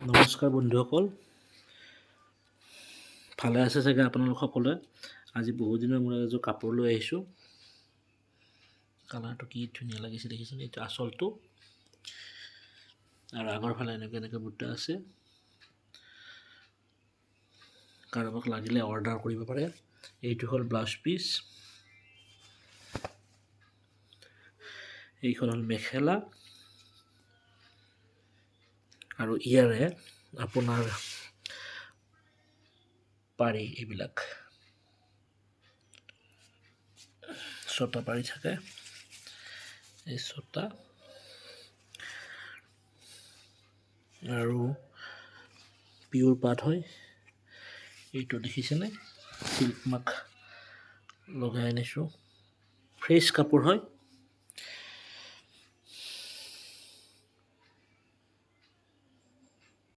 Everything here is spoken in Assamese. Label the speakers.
Speaker 1: নমস্কাৰ বন্ধুসকল, ভালে আছে চাগে আপোনালোক সকলোৱে। আজি বহুদিনৰ মূৰত এযোৰ কাপোৰ লৈ আহিছোঁ। কালাৰটো কি ধুনীয়া লাগিছে দেখিছেনে? এইটো আচলটো আৰু আগৰ ফালে এনেকৈ বুটা আছে। কাৰোবাক লাগিলে অৰ্ডাৰ কৰিব পাৰে। এইটো হ'ল ব্লাউজ পিচ, এইখন হ'ল মেখেলা আৰু ইয়াৰে আপোনাৰ পাৰি, এইবিলাক ছটা পাৰি থাকে। এই ছটা আৰু পিয়ৰ পাট হয়। এইটো দেখিছেনে? চিল্ক মাৰ্ক লগাই আনিছোঁ। ফ্ৰেছ কাপোৰ হয়।